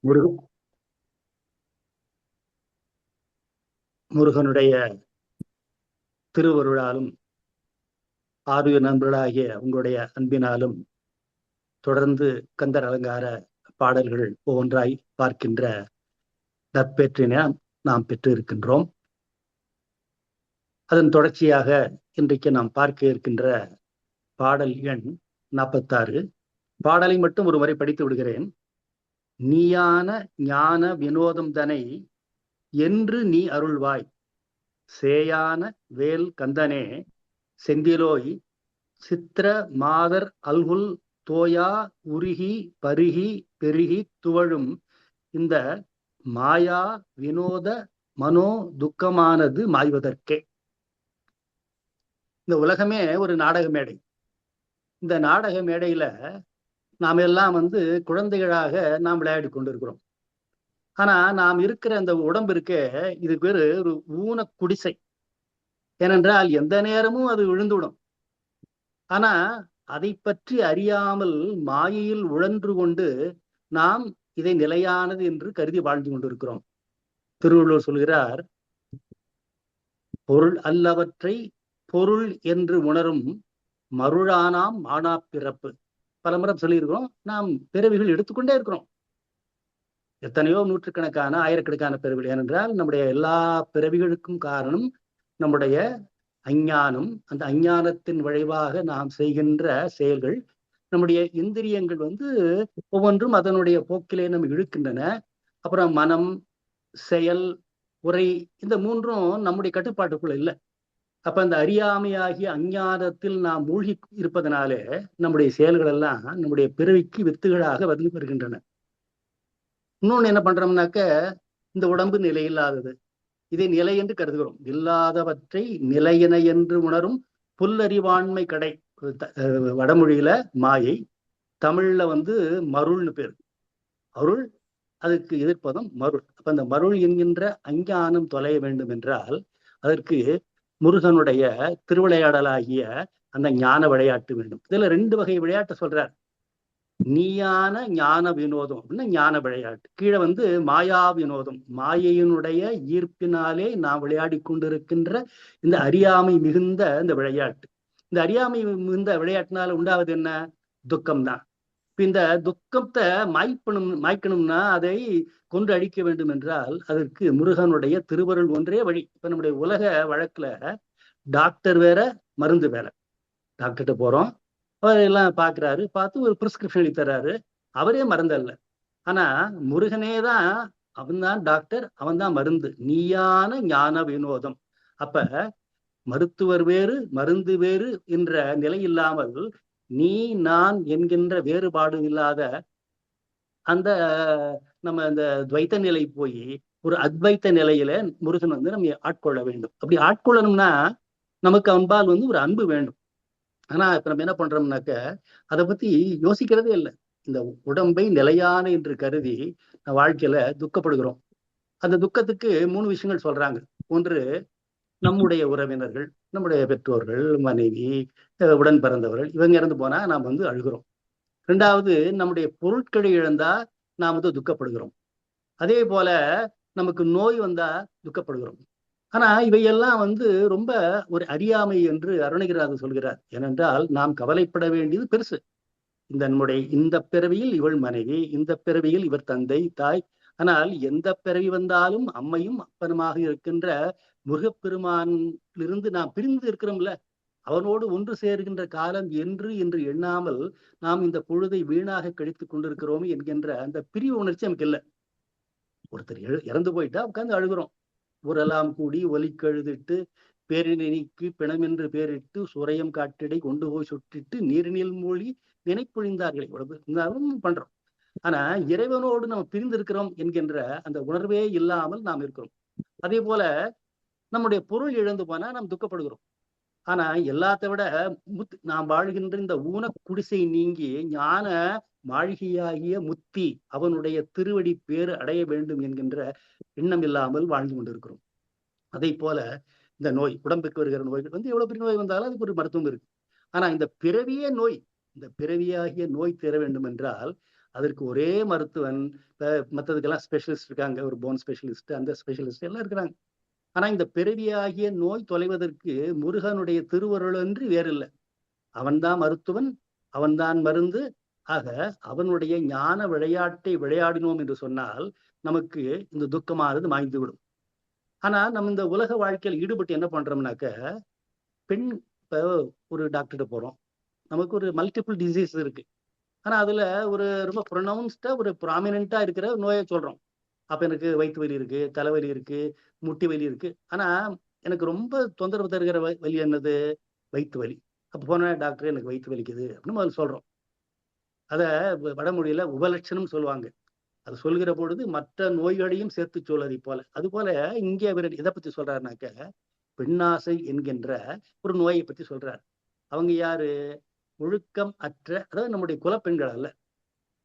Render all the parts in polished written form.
முருக முருகனுடைய திருவருளாலும் ஆருய நண்பர்களாகிய உங்களுடைய அன்பினாலும் தொடர்ந்து கந்தர் அலங்கார பாடல்கள் ஒவ்வொன்றாய் பார்க்கின்ற நற்பேற்றினை நாம் பெற்று இருக்கின்றோம். அதன் தொடர்ச்சியாக இன்றைக்கு நாம் பார்க்க இருக்கின்ற பாடல் எண் 46. பாடலை மட்டும் ஒரு முறை படித்து விடுகிறேன். நீயான ஞான வினோதம் தனை என்று நீ அருள்வாய், சேயான வேல் கந்தனே செந்திலோய், சித்திர மாதர் அல்குல் தோயா உருகி பருகி பெருகி துவழும் இந்த மாயா வினோத மனோ துக்கமானது மாய்வதற்கே. இந்த உலகமே ஒரு நாடக மேடை. இந்த நாடக மேடையில நாம் எல்லாம் குழந்தைகளாக நாம் விளையாடி கொண்டிருக்கிறோம். ஆனா நாம் இருக்கிற அந்த உடம்பு இருக்கே, இது பேரு ஒரு ஊன குடிசை. ஏனென்றால் எந்த நேரமும் அது விழுந்துவிடும். ஆனா அதை பற்றி அறியாமல் மாயையில் உழன்று கொண்டு நாம் இதை நிலையானது என்று கருதி வாழ்ந்து கொண்டிருக்கிறோம். திருவள்ளுவர் சொல்கிறார், பொருள் அல்லவற்றை பொருள் என்று உணரும் மருளானாம் மானா பிறப்பு. பலமுறை சொல்லியிருக்கிறோம். நாம் பிறவிகள் எடுத்துக்கொண்டே இருக்கிறோம். எத்தனையோ நூற்றுக்கணக்கான ஆயிரக்கணக்கான பிறவிகள். ஏனென்றால் நம்முடைய எல்லா பிறவிகளுக்கும் காரணம் நம்முடைய அஞ்ஞானம். அந்த அஞ்ஞானத்தின் விளைவாக நாம் செய்கின்ற செயல்கள், நம்முடைய இந்திரியங்கள் ஒவ்வொன்றும் அதனுடைய போக்கிலே நம்ம இழுக்கின்றன. அப்புறம் மனம், செயல், உரை, இந்த மூன்றும் நம்முடைய கட்டுப்பாட்டுக்குள்ள இல்லை. அப்ப அந்த அறியாமையாகிய அஞ்ஞானத்தில் நாம் மூழ்கி இருப்பதனாலே நம்முடைய செயல்கள் எல்லாம் நம்முடைய பிறவிக்கு வித்துகளாக வந்து வருகின்றன. இன்னொன்னு என்ன பண்றோம்னாக்க, இந்த உடம்பு நிலையில்லாதது, இதை நிலை என்று கருதுகிறோம். இல்லாதவற்றை நிலையின என்று உணரும் புல்லறிவாண்மை கடை. வடமொழியில மாயை, தமிழ்ல மருள்னு பேர். அருள், அதுக்கு எதிர்ப்பதம் மருள். அப்ப அந்த மருள் என்கின்ற அஞ்ஞானம் தொலைய வேண்டும் என்றால் அதற்கு முருகனுடைய திருவிளையாடலாகிய அந்த ஞான விளையாட்டு வேண்டும். இதுல 2 வகை விளையாட்டு சொல்றார். நீயான ஞான வினோதம் அப்படின்னா ஞான விளையாட்டு. கீழே மாயா வினோதம், மாயையினுடைய ஈர்ப்பினாலே நாம் விளையாடி கொண்டிருக்கின்ற இந்த அறியாமை மிகுந்த இந்த விளையாட்டு. இந்த அறியாமை மிகுந்த விளையாட்டினால உண்டாவது என்ன? துக்கம்தான். இந்த துக்கத்தை மாய்க்கணும்னா அதை கொண்டு அழிக்க வேண்டும் என்றால் அதற்கு முருகனுடைய திருவருள் ஒன்றே வழி. இப்ப நம்முடைய உலக வழக்குல டாக்டர் வேற, மருந்து வேற. டாக்டர்கிட்ட போறோம், அவர் எல்லாம் பாக்குறாரு, பார்த்து ஒரு பிரிஸ்கிரிப்ஷன் எழுதி தர்றாரு. அவரே மருந்து அல்ல. ஆனா முருகனே தான், அவன் தான் டாக்டர், அவன் தான் மருந்து. நீயான ஞான வினோதம். அப்ப மருத்துவர் வேறு மருந்து வேறு என்ற நிலை இல்லாமல், நீ நான் என்கின்ற வேறுபாடு இல்லாத அந்த நம்ம இந்த துவைத்த நிலை போய் ஒரு அத்வைத்த நிலையில முருகன் நம்ம ஆட்கொள்ள வேண்டும். அப்படி ஆட்கொள்ளணும்னா நமக்கு அன்பால் ஒரு அன்பு வேண்டும். ஆனா இப்ப நம்ம என்ன பண்றோம்னாக்க அதை பத்தி யோசிக்கிறதே இல்லை. இந்த உடம்பை நிலையான என்று கருதி வாழ்க்கையில துக்கப்படுகிறோம். அந்த துக்கத்துக்கு 3 விஷயங்கள் சொல்றாங்க. ஒன்று, நம்முடைய உறவினர்கள், நம்முடைய பெற்றோர்கள், மனைவி, உடன் பிறந்தவர்கள், இவங்க இறந்து போனா நாம் அழுகிறோம். 2வது, நம்முடைய பொருட்களை இழந்தா நாம் துக்கப்படுகிறோம். அதே போல நமக்கு நோய் வந்தா துக்கப்படுகிறோம். ஆனா இவையெல்லாம் ரொம்ப ஒரு அறியாமை என்று அருணகிரிநாதர் சொல்கிறார். ஏனென்றால் நாம் கவலைப்பட வேண்டியது பெருசு. நம்முடைய இந்த பிறவியில் இவள் மனைவி, இந்த பிறவியில் இவர் தந்தை தாய். ஆனால் எந்த பிறவி வந்தாலும் அம்மையும் அப்பனுமாக இருக்கின்ற முருகப்பெருமானிலிருந்து நாம் பிரிந்து இருக்கிறோம்ல, அவனோடு ஒன்று சேர்கின்ற காலம் என்று எண்ணாமல் நாம் இந்த பொழுதை வீணாக கழித்துக் கொண்டிருக்கிறோம் என்கின்ற அந்த பிரிவு உணர்ச்சி நமக்கு இல்லை. ஒருத்தர் இறந்து போயிட்டா உட்கார்ந்து அழுகிறோம். ஊரெல்லாம் கூடி ஒலிக்கழுதிட்டு பேரினைக்கு பிணமென்று பேரிட்டு சுரையம் காட்டிடை கொண்டு போய் சுட்டிட்டு நீரினில் மூழ்கி நினைப்பொழிந்தார்களை இருந்தாலும் பண்றோம். ஆனா இறைவனோடு நம்ம பிரிந்திருக்கிறோம் என்கின்ற அந்த உணர்வே இல்லாமல் நாம் இருக்கிறோம். அதே போல நம்முடைய பொருள் இழந்து போனா நாம் துக்கப்படுகிறோம். ஆனா எல்லாத்தை விட நாம் வாழ்கின்ற இந்த ஊன குடிசை நீங்கி ஞான மாளிகையாகிய முத்தி, அவனுடைய திருவடி பேறு அடைய வேண்டும் என்கின்ற எண்ணம் இல்லாமல் வாழ்ந்து கொண்டிருக்கிறோம். அதை போல இந்த நோய், உடம்புக்கு வருகிற நோய்கள் எவ்வளவு பெரிய நோய் வந்தாலும் அதுக்கு ஒரு மருத்துவம் இருக்கு. ஆனா இந்த பிறவியே நோய். இந்த பிறவியாகிய நோய் தீர வேண்டும் என்றால் அதற்கு ஒரே மருத்துவன். இப்ப மற்றதுக்கெல்லாம் ஸ்பெஷலிஸ்ட் இருக்காங்க, ஒரு போன் ஸ்பெஷலிஸ்ட், அந்த ஸ்பெஷலிஸ்ட் எல்லாம் இருக்கிறாங்க. ஆனா இந்த பிறவியாகிய நோய் தொலைவதற்கு முருகனுடைய திருவருளன்றி வேறில்லை. அவன்தான் மருத்துவன், அவன்தான் மருந்து. ஆக அவனுடைய ஞான விளையாட்டை விளையாடினோம் என்று சொன்னால் நமக்கு இந்த துக்கமானது மாய்ந்து விடும். ஆனா நம்ம இந்த உலக வாழ்க்கையில் ஈடுபட்டு என்ன பண்றோம்னாக்க, பெண் இப்ப ஒரு டாக்டர்கிட்ட போறோம், நமக்கு ஒரு மல்டிபிள் டிசீஸ் இருக்கு. ஆனா அதுல ஒரு ரொம்ப ப்ரொனவுன்ஸ்டா ஒரு ப்ராமினென்ட்டா இருக்கிற நோயை சொல்றோம். அப்ப எனக்கு வயிற்று வலி இருக்கு, தலைவலி இருக்கு, முட்டி வலி இருக்கு. ஆனா எனக்கு ரொம்ப தொந்தரவு தருகிற வலி என்னது? வயிற்று வலி. அப்ப போனா டாக்டர் எனக்கு வயிற்று வலிக்குது அப்படின்னு முதல்ல சொல்றோம். அத வடமொழியில உபலட்சணம் சொல்லுவாங்க. அது சொல்கிற பொழுது மற்ற நோய்களையும் சேர்த்து சொல்வதை போல. அதுபோல இங்கே அவர் எதை பத்தி சொல்றாருனாக்க, பெண்ணாசை என்கின்ற ஒரு நோயை பத்தி சொல்றார். அவங்க யாரு? ஒழுக்கம் அற்ற, அதாவது நம்முடைய குலப்பெண்கள் அல்ல.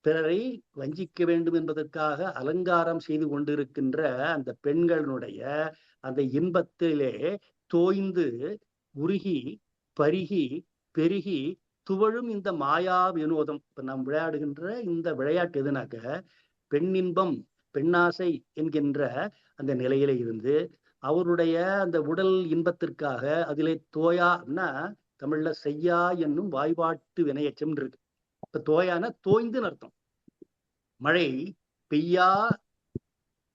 பிறரை வஞ்சிக்க வேண்டும் என்பதற்காக அலங்காரம் செய்து கொண்டிருக்கின்ற அந்த பெண்களுடைய அந்த இன்பத்திலே தோய்ந்து உருகி பருகி பெருகி துவழும் இந்த மாயா வினோதம். இப்ப நாம் விளையாடுகின்ற இந்த விளையாட்டு எதுனாக்க பெண்ணின்பம், பெண்ணாசை என்கின்ற அந்த நிலையில இருந்து அவருடைய அந்த உடல் இன்பத்திற்காக அதிலே தோயா அப்படின்னா தமிழ்ல செய்யா என்னும் வாய்பாட்டு வினையச்சம் இருக்கு. இப்ப தோயான தோய்ந்துன்னு அர்த்தம். மழை பெய்யா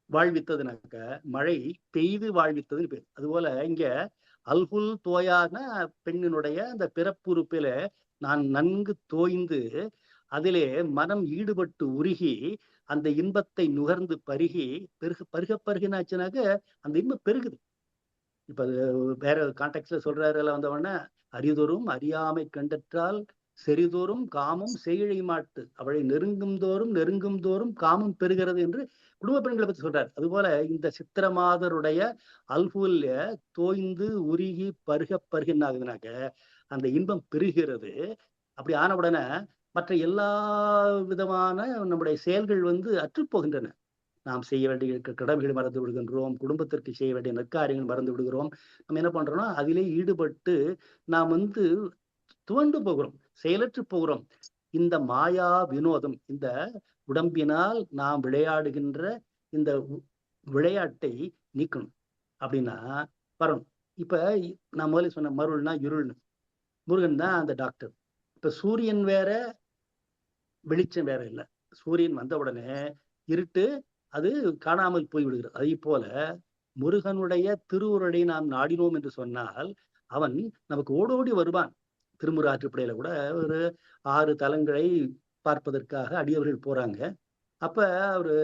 வாழ்வித்ததுனாக்க மழை பெய்து வாழ்வித்ததுன்னு பேர். அதுபோல இங்க அல்குல் தோயான பெண்ணினுடைய அந்த பிறப்புறுப்பில நான் நன்கு தோய்ந்து அதிலே மனம் ஈடுபட்டு உருகி அந்த இன்பத்தை நுகர்ந்து பருகி பருக பருகினாச்சுனாக்க அந்த இன்பம் பெருகுது. இப்ப அது வேற கான்டெக்ட்ல சொல்றாரு வந்தவொடனே, அரிதொரும் அறியாமை கண்டற்றால் செறிதோறும் காமம் செய்யிழை மாட்டு அவளை நெருங்கும் தோறும் நெருங்கும் தோறும் காமம் பெறுகிறது என்று குடும்ப பெண்களை பத்தி சொல்றாரு. அதுபோல இந்த சித்திரமாதருடைய அல்குல்ல தோய்ந்து உருகி பருக ஆகுதுனாக்க அந்த இன்பம் பெறுகிறது. அப்படி ஆன உடனே மற்ற எல்லா விதமான நம்முடைய செயல்கள் அற்றுப்போகின்றன. நாம் செய்ய வேண்டிய கடமைகளை மறந்து விடுகின்றோம், குடும்பத்திற்கு செய்ய வேண்டிய நற்காரியங்கள் மறந்து விடுகிறோம். நம்ம என்ன பண்றோம்னா அதிலே ஈடுபட்டு நாம் துவண்டு போகிறோம், செயலற்று போகிறோம். இந்த மாயா வினோதம், இந்த உடம்பினால் நாம் விளையாடுகின்ற இந்த விளையாட்டை நீக்கணும் அப்படின்னா வரணும். இப்ப நான் முதல்ல சொன்ன மருள்னா இருள்னு, முருகன் தான் அந்த டாக்டர். இப்ப சூரியன் வேற, வெளிச்சம் வேற இல்லை. சூரியன் வந்த உடனே இருட்டு அது காணாமல் போய்விடுகிறது. அதை போல முருகனுடைய திருவுருளை நாம் நாடினோம் என்று சொன்னால் அவன் நமக்கு ஓடோடி வருவான். திருமுரு ஆற்றுப்படையில கூட ஒரு 6 தலங்களை பார்ப்பதற்காக அடியவர்கள் போறாங்க. அப்ப அவரு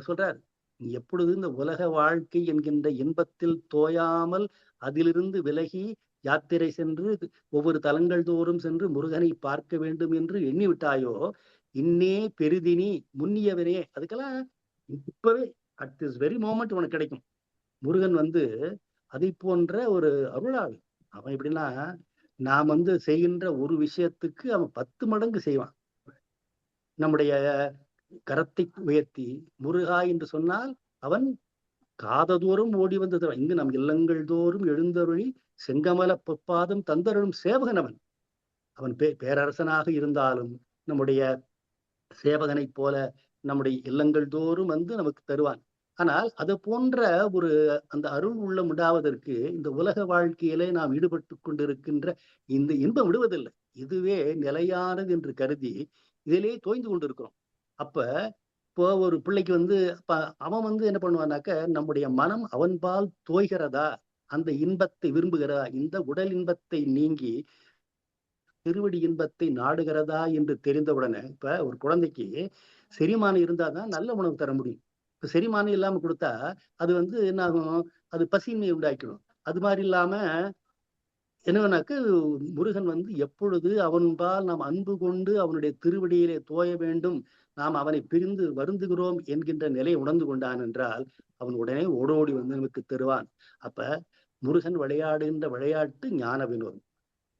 சொல்றார், நீ எப்பொழுது இந்த உலக வாழ்க்கை என்கின்ற இன்பத்தில் தோயாமல் அதிலிருந்து விலகி யாத்திரை சென்று ஒவ்வொரு தலங்கள் தோறும் சென்று முருகனை பார்க்க வேண்டும் என்று எண்ணி விட்டாயோ, இன்னே பெரிதினி முன்னியவனே, அதுக்கெல்லாம் இப்பவே அட் திஸ் வெரி மோமெண்ட் உனக்கு கிடைக்கும். முருகன் அதை போன்ற ஒரு அருளாளி. அவன் எப்படின்னா, நாம் செய்கின்ற ஒரு விஷயத்துக்கு அவன் 10 மடங்கு செய்வான். நம்முடைய கரத்தை உயர்த்தி முருகா என்று சொன்னால் அவன் காததோறும் ஓடி வந்தது. இங்கு நம் இல்லங்கள் தோறும் எழுந்தருளி செங்கமல பொற்பாதம் தந்தருளும் சேவகன் அவன். அவன் பேரரசனாக இருந்தாலும் நம்முடைய சேவகனைப் போல நம்முடைய இல்லங்கள் தோறும் நமக்கு தருவான். ஆனால் அது போன்ற ஒரு அந்த அருள் உள்ளம் உண்டாவதற்கு இந்த உலக வாழ்க்கையிலே நாம் ஈடுபட்டு கொண்டிருக்கின்ற இந்த இன்பம் விடுவதில்லை. இதுவே நிலையானது என்று கருதி இதிலே தோய்ந்து கொண்டிருக்கிறோம். அப்ப இப்போ ஒரு பிள்ளைக்கு அவன் என்ன பண்ணுவானாக்க, நம்முடைய மனம் அவன்பால் தோய்கிறதா, அந்த இன்பத்தை விரும்புகிறதா, இந்த உடல் இன்பத்தை நீங்கி திருவடி இன்பத்தை நாடுகிறதா என்று தெரிந்தவுடனே, இப்ப ஒரு குழந்தைக்கு செரிமானம் இருந்தாதான் நல்ல உணவு தர முடியும். இப்ப செரிமானம் இல்லாம கொடுத்தா அது என்ன ஆகும்? அது பசியின்மை உண்டாக்கிடும். அது மாதிரி இல்லாம என்னன்னாக்க முருகன் எப்பொழுது அவன்பால் நாம் அன்பு கொண்டு அவனுடைய திருவடியிலே தோய வேண்டும், நாம் அவனை பிரிந்து வருந்துகிறோம் என்கின்ற நிலையை உணர்ந்து கொண்டான் என்றால் அவன் உடனே ஓடோடி நமக்கு தருவான். அப்ப முருகன் விளையாடுகின்ற விளையாட்டு ஞான வினோதம்.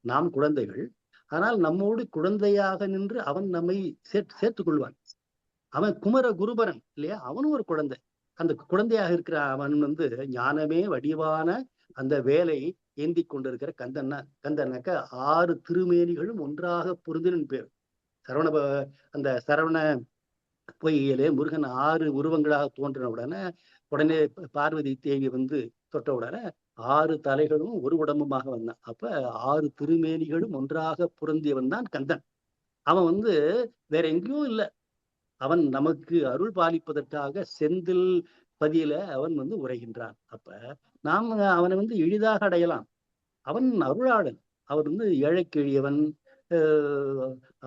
நாம் குழந்தைகள், ஆனால் நம்மோடு குழந்தையாக நின்று அவன் நம்மை சேர்த்துக் கொள்வான். அவன் குமர குருபரன் இல்லையா? அவனும் ஒரு குழந்தை. அந்த குழந்தையாக இருக்கிற அவன் ஞானமே வடிவான அந்த வேலை ஏந்தி கொண்டிருக்கிற கந்தன்னாக்க 6 திருமேனிகளும் ஒன்றாக பொருந்தினு பேர். அந்த சரவண பொய்கையிலே முருகன் 6 உருவங்களாக தோன்றின உடனே பார்வதி தேவி வந்து தொட்ட உடனே 6 தலைகளும் ஒரு உடம்புமாக வந்தான். அப்ப 6 திருமேனிகளும் ஒன்றாக பொருந்தியவன் தான் கந்தன். அவன் வந்து வேற எங்கேயும் இல்ல. அவன் நமக்கு அருள் பாலிப்பதற்காக செந்தில் பதியில அவன் வந்து உரைகின்றான். அப்ப நாம் அவனை வந்து எளிதாக அடையலாம். அவன் அருளாளன். அவர் வந்து ஏழைக்கு எளியவன்,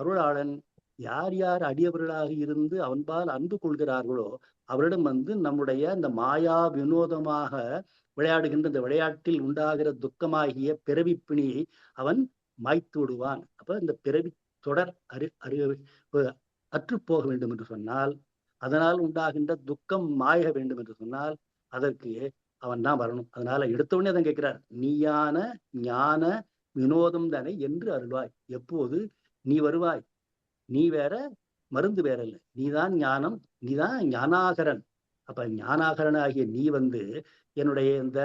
அருளாளன். யார் யார் அடியவர்களாக இருந்து அவன்பால் அன்பு கொள்கிறார்களோ அவரிடம் வந்து நம்முடைய இந்த மாயா வினோதமாக விளையாடுகின்ற இந்த விளையாட்டில் உண்டாகிற துக்கமாகிய பிறவி பிணியை அவன் மாய்த்து விடுவான். அப்ப இந்த பிறவி தொடர் அற்று போக வேண்டும் என்று சொன்னால், அதனால் உண்டாகின்ற துக்கம் மாய வேண்டும் என்று சொன்னால் அதற்கு அவன் தான் வரணும். அதனால எடுத்தவுடனே தான் கேட்கிறார், நீயான ஞான வினோதம் தானே என்று அருள்வாய். எப்போது நீ வருவாய்? நீ வேற, மருந்து வேற இல்லை. நீதான் ஞானம், நீதான் ஞானாகரன். அப்ப ஞானாகரன் ஆகிய நீ வந்து என்னுடைய இந்த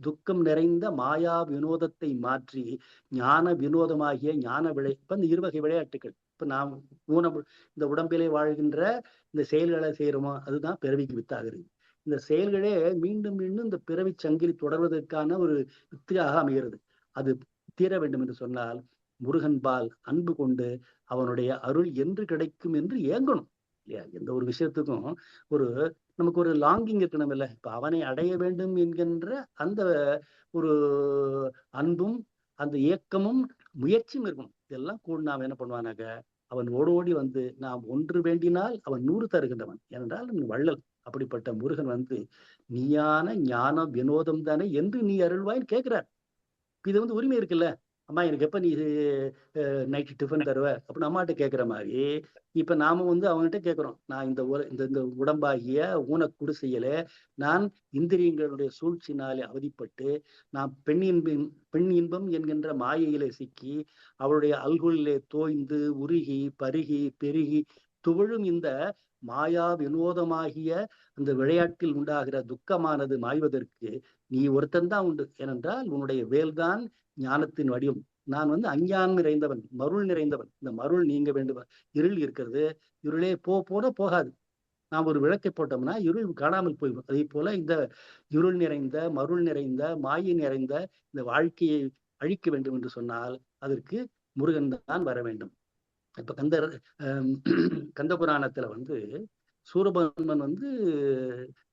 துக்கம் நிறைந்த மாயா வினோதத்தை மாற்றி ஞான வினோதமாகிய ஞான இப்ப இந்த இருவகை விளையாட்டுகள். இப்ப நாம் இந்த உடம்பிலே வாழ்கின்ற இந்த செயல்களை செய்யறோமோ அதுதான் பிறவிக்கு வித்தாகிறது. இந்த செயல்களே மீண்டும் மீண்டும் இந்த பிறவி சங்கிலி தொடர்வதற்கான ஒரு வித்தியாக அமைகிறது. அது தீர வேண்டும் என்று சொன்னால் முருகன்பால் அன்பு கொண்டு அவனுடைய அருள் என்று கிடைக்கும் என்று ஏங்கணும் இல்லையா? எந்த ஒரு விஷயத்துக்கும் ஒரு நமக்கு ஒரு லாங்கிங் இருக்கணும் இல்லை? இப்ப அவனை அடைய வேண்டும் என்கின்ற அந்த ஒரு அன்பும் அந்த ஏக்கமும் முயற்சியும் இருக்கணும். இதெல்லாம் கூட நாம் என்ன பண்ணுவானாக்க அவன் ஓடோடி வந்து நாம் ஒன்று வேண்டினால் அவன் 100 தருகின்றவன். ஏனென்றால் வள்ளல். அப்படிப்பட்ட முருகன் வந்து நீயான ஞான வினோதம் தானே என்று நீ அருள்வாயின்னு கேட்கிறார். இது வந்து உரிமை இருக்குல்ல. அம்மா எனக்கு எப்ப நீ நைட்டு டிஃபன் தருவ அப்படின்னு அம்மாட்ட கேட்கிற மாதிரி இப்ப நாம வந்து அவங்ககிட்ட கேட்கிறோம். நான் இந்த உடம்பாகிய ஊனக்குடிசையில நான் இந்திரியங்களுடைய சூழ்ச்சினாலே அவதிப்பட்டு நான் பெண் இன்பம் என்கின்ற மாயையிலே சிக்கி அவளுடைய அல்குலிலே தோய்ந்து உருகி பருகி பெருகி துவழும் இந்த மாயா வினோதமாகிய அந்த விளையாட்டில் உண்டாகிற துக்கமானது மாய்வதற்கு நீ ஒருத்தன் தான் உண்டு. ஏனென்றால் உன்னுடைய வேல்தான் ஞானத்தின் வடிவம். நான் வந்து அஞ்ஞானம் நிறைந்தவன், மருள் நிறைந்தவன். இந்த மருள் நீங்க வேண்டும். இருள் இருக்கிறது, இருளே போகாது. நாம் ஒரு விளக்கை போட்டோம்னா இருள் காணாமல் போய்விடும். அதே போல இந்த இருள் நிறைந்த மருள் நிறைந்த மாயை நிறைந்த இந்த வாழ்க்கையை அழிக்க வேண்டும் என்று சொன்னால் அதற்கு முருகன் தான் வர வேண்டும். இப்ப கந்த புராணத்துல வந்து சூரபன்மன் வந்து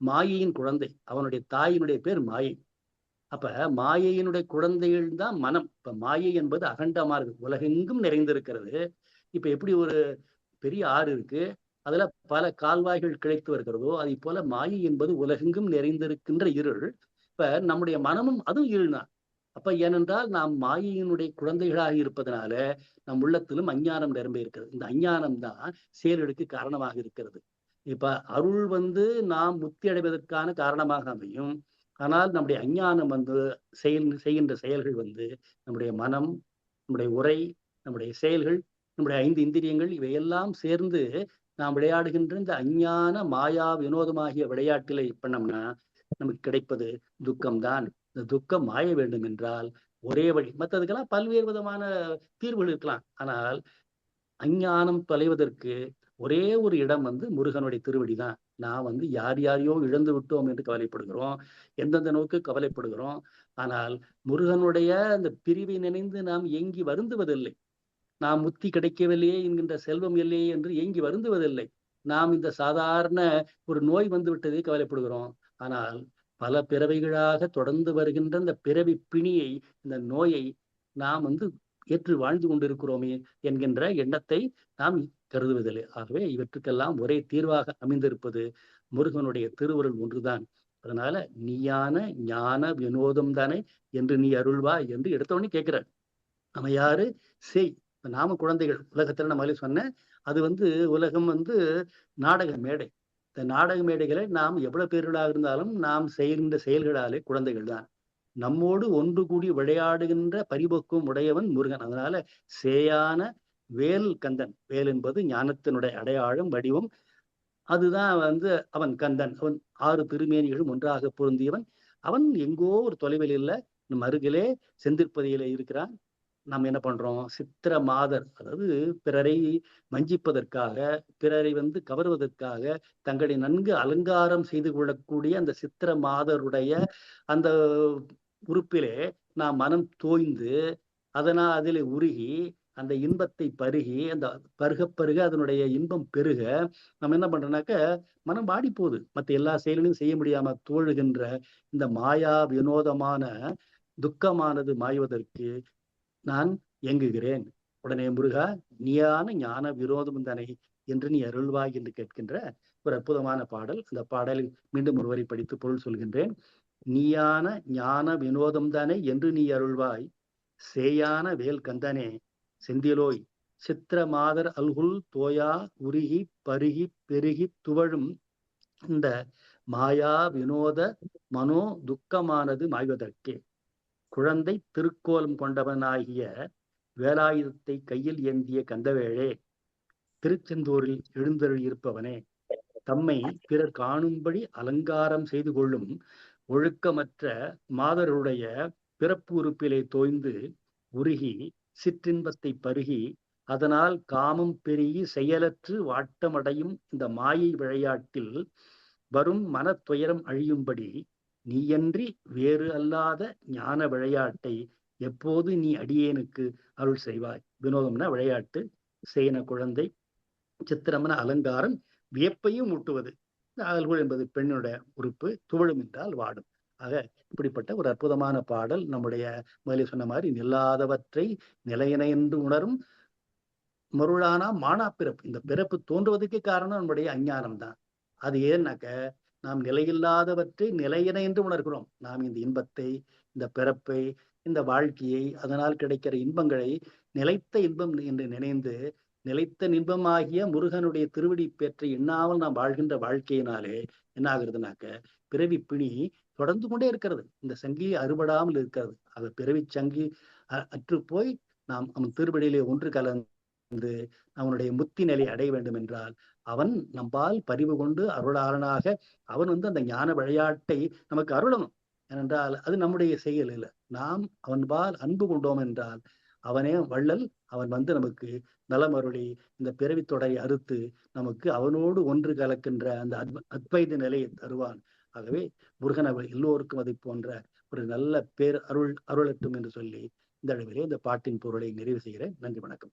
மாயையின் குழந்தை. அவனுடைய தாயினுடைய பேர் மாயை. அப்ப மாயையினுடைய குழந்தைகள் தான் மனம். இப்ப மாயை என்பது அகண்டமா இருக்கு, உலகெங்கும் நிறைந்திருக்கிறது. இப்ப எப்படி ஒரு பெரிய ஆறு இருக்கு, அதுல பல கால்வாய்கள் கிளைத்து வருகிறதோ அதே போல மாயை என்பது உலகெங்கும் நிறைந்திருக்கின்ற இருள். இப்ப நம்முடைய மனமும் அதுவும் இருள் தான். அப்ப ஏனென்றால் நாம் மாயையினுடைய குழந்தைகளாக இருப்பதனால நம் உள்ளத்திலும் அஞ்ஞானம் நிரம்பி இருக்கிறது. இந்த அஞ்ஞானம் தான் செயல்களுக்கு காரணமாக இருக்கிறது. இப்ப அருள் வந்து நாம் முக்தி அடைவதற்கான காரணமாக அமையும். ஆனால் நம்முடைய அஞ்ஞானம் வந்து செய்கின்ற செயல்கள் வந்து நம்முடைய மனம், நம்முடைய உரை, நம்முடைய செயல்கள், நம்முடைய 5 இந்திரியங்கள் இவையெல்லாம் சேர்ந்து நாம் விளையாடுகின்ற இந்த அஞ்ஞான மாயா வினோதமாகிய விளையாட்டிலே பண்ணோம்னா நமக்கு கிடைப்பது துக்கம்தான். இந்த துக்கம் மாய வேண்டும் என்றால் ஒரே வழி. மற்றதுக்கெல்லாம் பல்வேறு விதமான தீர்வுகள் இருக்கலாம். ஆனால் அஞ்ஞானம் தொலைவதற்கு ஒரே ஒரு இடம் வந்து முருகனுடைய திருவடி தான். நான் வந்து யாரையோ இழந்து விட்டோம் என்று கவலைப்படுகிறோம், எந்தெந்த நோக்கு கவலைப்படுகிறோம். ஆனால் முருகனுடைய அந்த பிரிவை நினைந்து நாம் ஏங்கி வருந்துவதில்லை. நாம் முத்தி கிடைக்கவில்லையே என்கின்ற செல்வம் இல்லையே என்று ஏங்கி வருந்துவதில்லை. நாம் இந்த சாதாரண ஒரு நோய் வந்து விட்டதே கவலைப்படுகிறோம். ஆனால் பல பிறவைகளாக தொடர்ந்து வருகின்ற இந்த பிறவி பிணியை, இந்த நோயை நாம் வந்து ஏற்று வாழ்ந்து கொண்டிருக்கிறோமே என்கின்ற எண்ணத்தை நாம் கருதுவதில்லை. ஆகவே இவற்றுக்கெல்லாம் ஒரே தீர்வாக அமைந்திருப்பது முருகனுடைய திருவருள் ஒன்றுதான். அதனால நீயான ஞான வினோதம் தானே என்று நீ அருள்வா என்று எடுத்தவொடனே கேட்கிறார். நம்ம யாரு? செய். நாம குழந்தைகள். உலகத்துல நம்ம சொன்னேன், அது வந்து உலகம் வந்து நாடக மேடை. இந்த நாடக மேடைகளை நாம் எவ்வளவு பேர்களாக இருந்தாலும் நாம் செய்கின்ற செயல்களாலே குழந்தைகள் தான். நம்மோடு ஒன்று கூடி விளையாடுகின்ற பரிபக்குவம் உடையவன் முருகன். அதனால சேயான வேல் கந்தன். வேல் என்பது ஞானத்தினுடைய அடையாளம், வடிவம். அதுதான் வந்து அவன் கந்தன். அவன் 6 திருமேனிகளும் ஒன்றாக பொருந்தியவன். அவன் எங்கோ ஒரு தொலைவில் இல்ல, நம் அருகிலே செந்திற்பதியில இருக்கிறான். நாம் என்ன பண்றோம்? சித்திர மாதர், அதாவது பிறரை வஞ்சிப்பதற்காக, பிறரை கவருவதற்காக, தங்களை நன்கு அலங்காரம் செய்து கொள்ளக்கூடிய அந்த சித்திர மாதருடைய அந்த உறுப்பிலே நாம் மனம் தோய்ந்து, அதிலே உருகி, அந்த இன்பத்தை பருகி, அந்த பருக பருக அதனுடைய இன்பம் பெருக, நம்ம என்ன பண்றோம்னாக்க, மனம் வாடிப் போகுது. மத்த எல்லா செயல்களையும் செய்ய முடியாம தோழுகின்ற இந்த மாயா வினோதமான துக்கமானது மாய்வதற்கு நான் ஏங்குகிறேன். உடனே முருகா, நீயான ஞான விரோதம் தனை என்று நீ அருள்வாய் என்று கேட்கின்ற ஒரு அற்புதமான பாடல். அந்த பாடலை மீண்டும் ஒருவரை படித்து பொருள் சொல்கின்றேன். நீயான ஞான வினோதம் தானே என்று நீ அருள்வாய், சேயான வேல் கந்தனே செந்திலோய், சித்திர மாதர் அல்குல் தோயா உருகி பருகி பெருகி துவழும் இந்த மாயா வினோத மனோ துக்கமானது மாய்வதற்கே. குழந்தை திருக்கோலம் கொண்டவனாகிய வேலாயுதத்தை கையில் ஏந்திய கந்தவேளே, திருச்செந்தூரில் எழுந்தருள் இருப்பவனே, தம்மை பிறர் காணும்படி அலங்காரம் செய்து கொள்ளும் ஒழுக்கமற்ற மாதருடைய பிறப்பு உறுப்பிலே தோய்ந்து உருகி சிற்றின்பத்தை பருகி, அதனால் காமம் பெருகி செயலற்று வாட்டமடையும் இந்த மாயை விளையாட்டில் வரும் மனத்துயரம் அழியும்படி நீயன்றி வேறு அல்லாத ஞான விளையாட்டை எப்போது நீ அடியேனுக்கு அருள் செய்வாய். வினோதம்னா விளையாட்டு, சேன குழந்தை, சித்திரம்னா அலங்காரம், வியப்பையும் ஊட்டுவது. அல்குல் என்பது பெண்ணுடைய உறுப்பு, துவழும் என்றால் வாடும். ஆக இப்படிப்பட்ட ஒரு அற்புதமான பாடல் நம்முடைய முதலில் சொன்ன மாதிரி நில்லாதவற்றை நிலையென என்று உணரும் மருளானா மானா பிறப்பு. இந்த பிறப்பு தோன்றுவதற்கு காரணம் நம்முடைய அஞ்ஞானம் தான். அது ஏன்னாக்க, நாம் நிலையில்லாதவற்றை நிலையென என்று உணர்கிறோம். நாம் இந்த இன்பத்தை, இந்த பிறப்பை, இந்த வாழ்க்கையை, அதனால் கிடைக்கிற இன்பங்களை நிலைத்த இன்பம் என்று நினைந்து, நிலைத்த இன்பமாகிய முருகனுடைய திருவடி பெற்ற எண்ணாமல் நாம் வாழ்கின்ற வாழ்க்கையினாலே என்ன ஆகுறதுனாக்க, பிறவி பிணி தொடர்ந்து கொண்டே இருக்கிறது. இந்த சங்கிலி அறுபடாமல் இருக்கிறது. அது பிறவி சங்கி அற்று போய் நாம் அவன் திருவடியிலே ஒன்று கலந்து அவனுடைய முத்தி நிலை அடைய வேண்டும் என்றால், அவன் நம்பால் பரிவு கொண்டு அருளாளனாக அவன் அந்த ஞான விளையாட்டை நமக்கு அருளணும். ஏனென்றால் அது நம்முடைய செயல் இல்லை. நாம் அவன்பால் அன்பு கொண்டோம் என்றால் அவனே வள்ளல். அவன் நமக்கு நலமருளி இந்த பிறவி தொடரை அறுத்து நமக்கு அவனோடு ஒன்று கலக்கின்ற அந்த அத்வைத நிலையை தருவான். ஆகவே முருகன் அவர் எல்லோருக்கும் அதை போன்ற ஒரு நல்ல பேர் அருளட்டும் என்று சொல்லி இந்த அளவிலே இந்த பாட்டின் பொருளை நிறைவு செய்கிறேன். நன்றி, வணக்கம்.